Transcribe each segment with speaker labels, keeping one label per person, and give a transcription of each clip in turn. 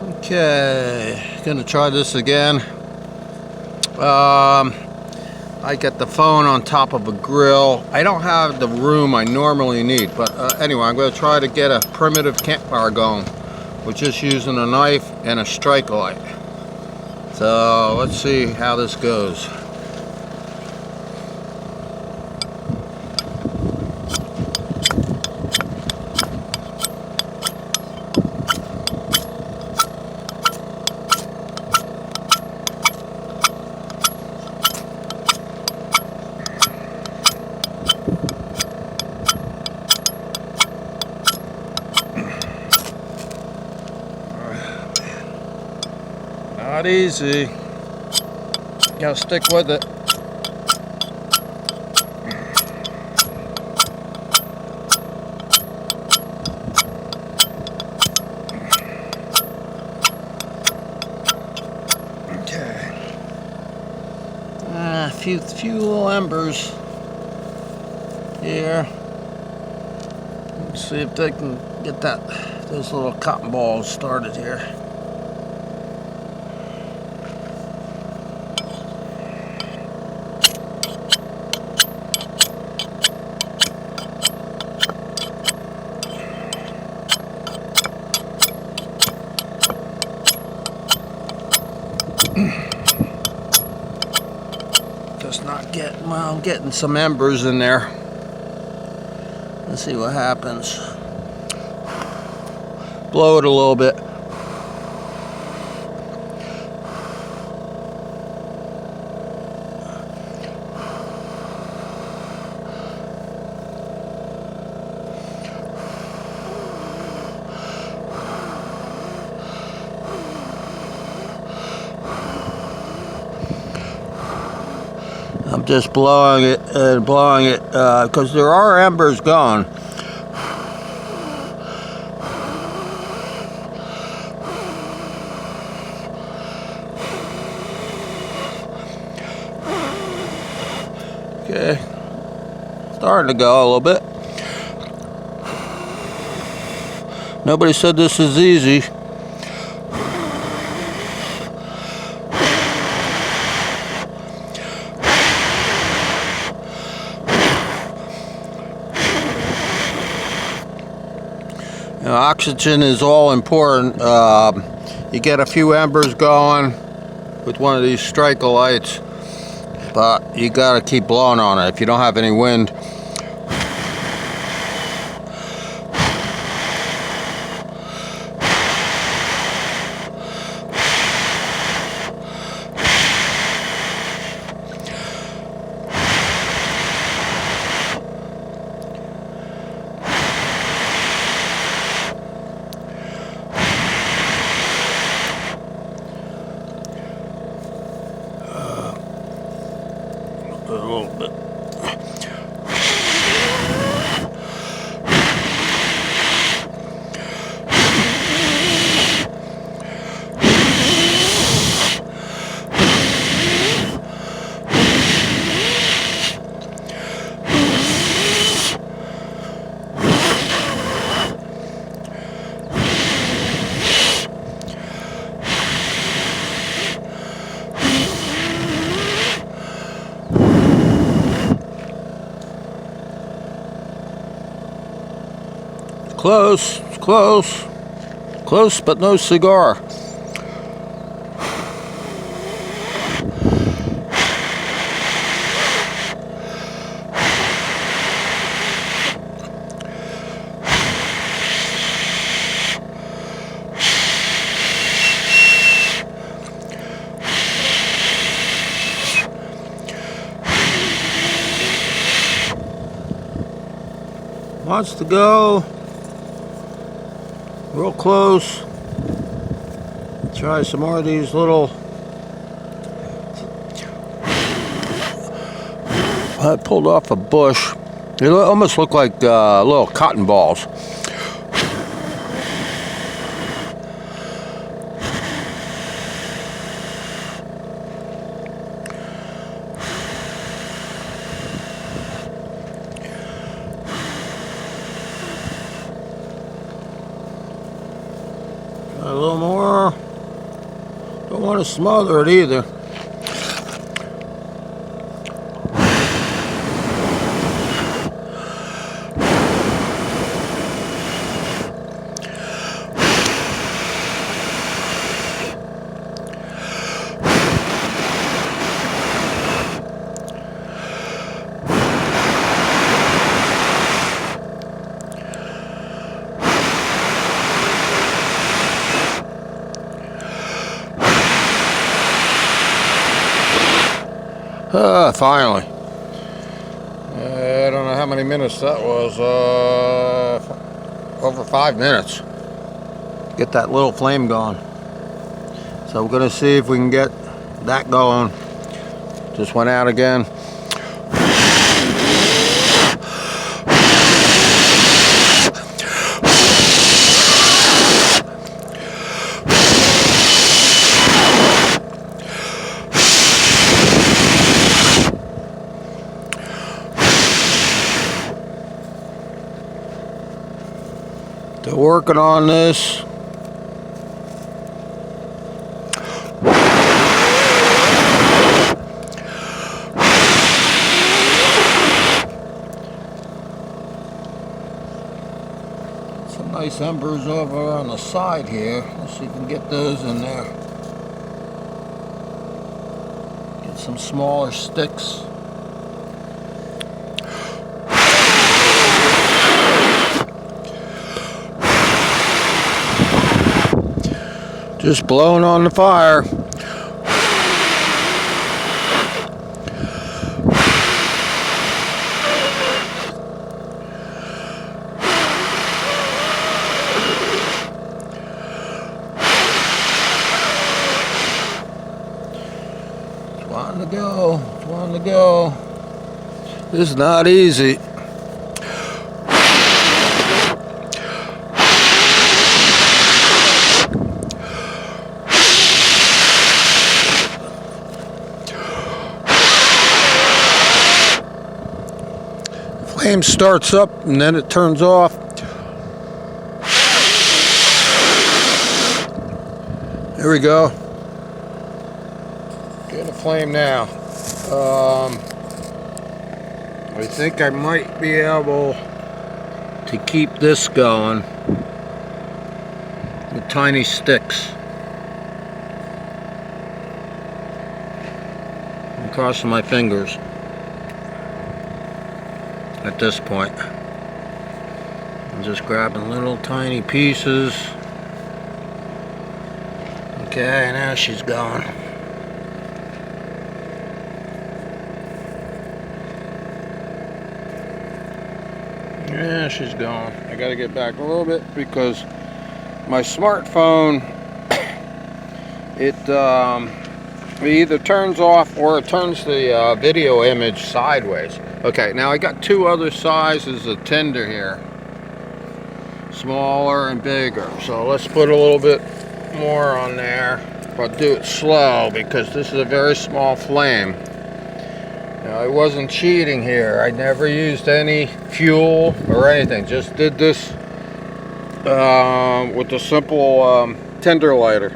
Speaker 1: Okay, gonna try this again. I got the phone on top of a grill. I don't have the room I normally need, but anyway, I'm gonna try to get a primitive campfire going with just using a knife and a strike light. So let's see how this goes. Not easy. Gotta stick with it. Okay. A few little embers here. Let's see if they can get those little cotton balls started here. Just not getting, well, I'm getting some embers in there. Let's see what happens. Blow it a little bit. I'm just blowing it and blowing it because there are embers going. Okay, starting to go a little bit. Nobody said this is easy. Oxygen is all important. You get a few embers going with one of these striker lights, but you gotta keep blowing on it if you don't have any wind. A little bit. Close, close, close, but no cigar. Wants to go. Real close. Try some more of these little. I pulled off a bush. They almost look like little cotton balls. A little more. Don't want to smother it either. Finally. I don't know how many minutes that was. Over 5 minutes. Get that little flame going. So we're going to see if we can get that going. Just went out again. They're working on this. Some nice embers over on the side here. Let's see if we can get those in there. Get some smaller sticks. Just blowing on the fire. It's wanting to go. It's wanting to go. This is not easy. Flame starts up and then it turns off. There we go. Getting a flame now. I think I might be able to keep this going with tiny sticks. I'm crossing my fingers at this point. I'm just grabbing little tiny pieces. Okay, now she's gone. Yeah, she's gone. I gotta get back a little bit because my smartphone, it either turns off or it turns the video image sideways. Okay, now I got two other sizes of tinder here, smaller and bigger. So let's put a little bit more on there, but do it slow because this is a very small flame. Now, I wasn't cheating here. I never used any fuel or anything. Just did this with a simple tinder lighter,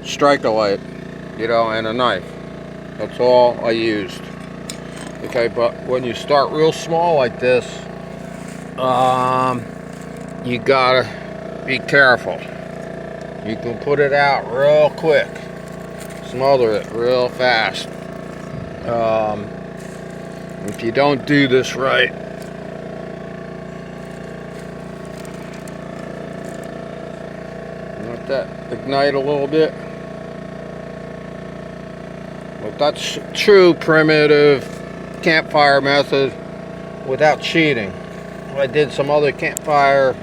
Speaker 1: striker light, you know, and a knife. That's all I used. Okay, but when you start real small like this, you gotta be careful. You can put it out real quick, smother it real fast. If you don't do this right, let that ignite a little bit. But that's true primitive campfire method without cheating. I did some other campfire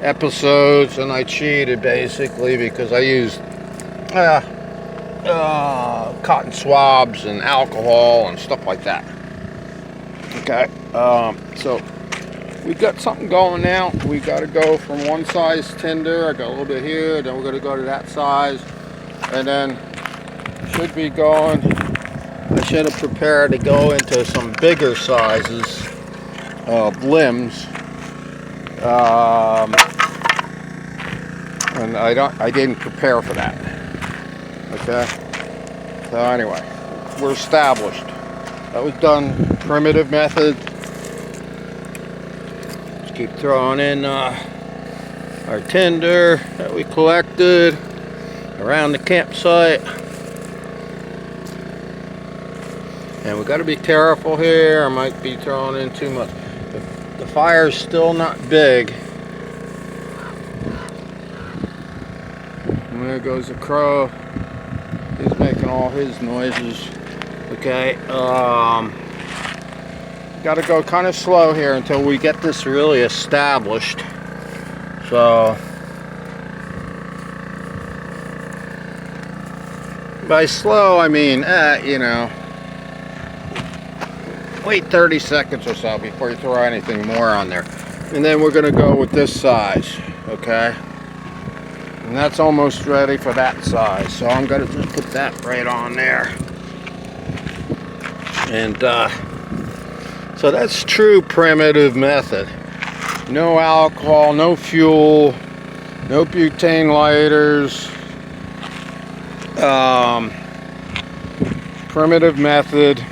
Speaker 1: episodes and I cheated basically because I used cotton swabs and alcohol and stuff like that. Okay, so we got something going now. We got to go from one size tinder. I got a little bit here, then we're going to go to that size, and then should be going. I should have prepared to go into some bigger sizes of limbs. and I didn't prepare for that. Okay, so anyway, we're established. That was done primitive method. Let's keep throwing in our tinder that we collected around the campsite. And we got to be careful here. I might be throwing in too much. The fire's still not big. And there goes the crow. He's making all his noises. Okay. Got to go kind of slow here until we get this really established. So by slow, I mean, you know, wait 30 seconds or so before you throw anything more on there. And then we're going to go with this size, okay? And that's almost ready for that size. So I'm going to just put that right on there. And so that's true primitive method. No alcohol, no fuel, no butane lighters. Primitive method.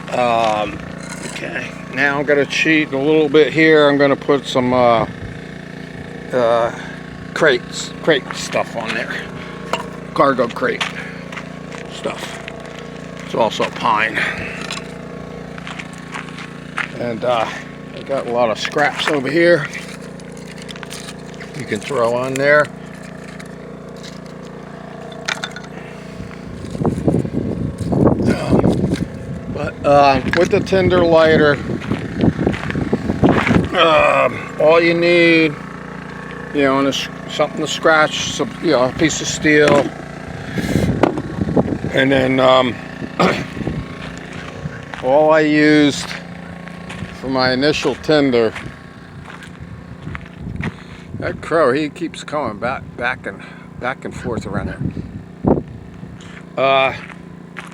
Speaker 1: Okay, now I'm going to cheat a little bit here. I'm going to put some crate stuff on there. Cargo crate stuff. It's also pine. And I got a lot of scraps over here. You can throw on there. With the tinder lighter, all you need, you know, something to scratch, you know, a piece of steel, and then all I used for my initial tinder. That crow, he keeps coming back and forth around there.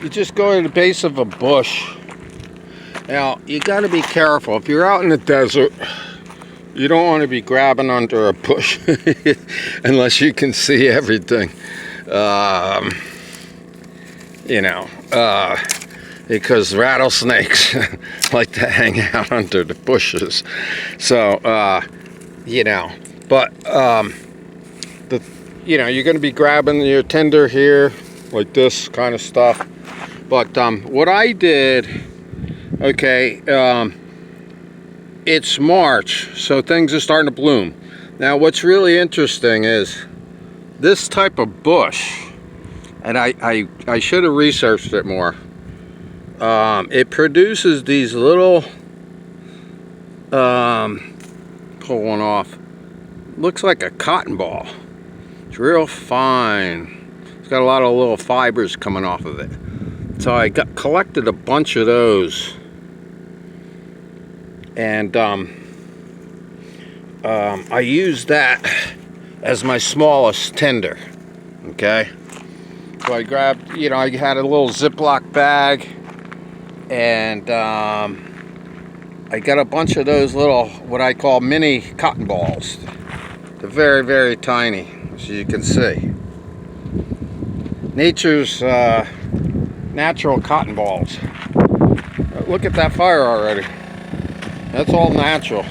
Speaker 1: You just go to the base of a bush. Now, you got to be careful. If you're out in the desert, you don't want to be grabbing under a bush unless you can see everything. You know, because rattlesnakes like to hang out under the bushes. So, you know, but you know, you're going to be grabbing your tinder here, like this kind of stuff. But what I did, okay, it's March, so things are starting to bloom. Now, what's really interesting is this type of bush, and I should have researched it more. It produces these little, pull one off, looks like a cotton ball. It's real fine. It's got a lot of little fibers coming off of it. So I collected a bunch of those, and I used that as my smallest tinder. Okay, so I grabbed, you know, I had a little Ziploc bag, and I got a bunch of those little, what I call mini cotton balls. They're very, very tiny, as you can see. Nature's natural cotton balls. Look at that fire already. That's all natural.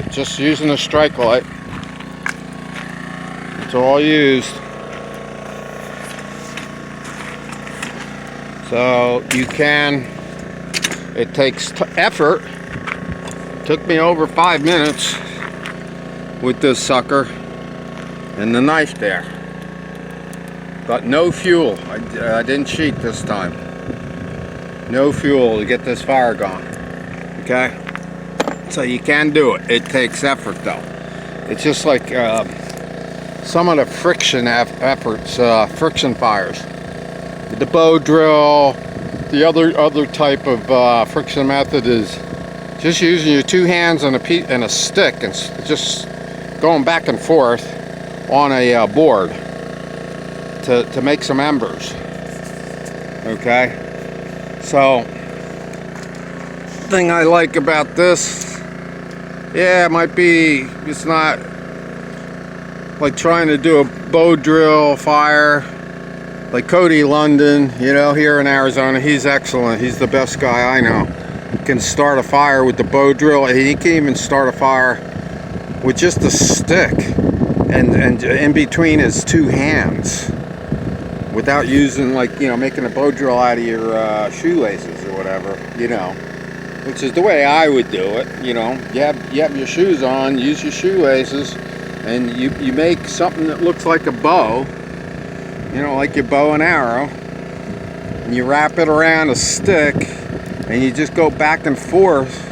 Speaker 1: Just using a strike light. It's all used. So you can, it takes effort. It took me over 5 minutes with this sucker and the knife there. But no fuel. I didn't cheat this time. No fuel to get this fire going. Okay? So you can do it. It takes effort though. It's just like some of the friction efforts, friction fires. The bow drill, the other type of friction method is just using your 2 hands and a stick and just going back and forth on a board to make some embers. Okay, so thing I like about this, yeah, it might be, it's not like trying to do a bow drill fire, like Cody London, you know, here in Arizona. He's excellent. He's the best guy I know. He can start a fire with the bow drill. He can even start a fire with just a stick and in between his two hands, without using, like, you know, making a bow drill out of your shoelaces or whatever, you know, which is the way I would do it. You know, you have your shoes on, use your shoelaces, and you make something that looks like a bow, you know, like your bow and arrow, and you wrap it around a stick, and you just go back and forth.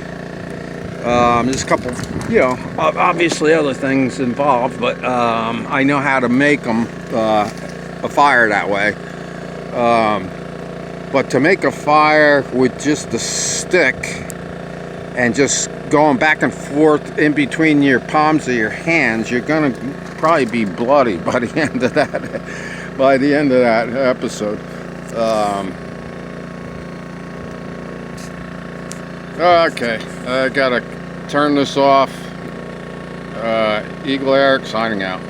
Speaker 1: There's a couple, you know, obviously other things involved, but I know how to make them a fire that way. But to make a fire with just a stick and just going back and forth in between your palms of your hands, you're gonna probably be bloody by the end of that. By the end of that episode. Okay, I gotta turn this off. Eagle Eric signing out.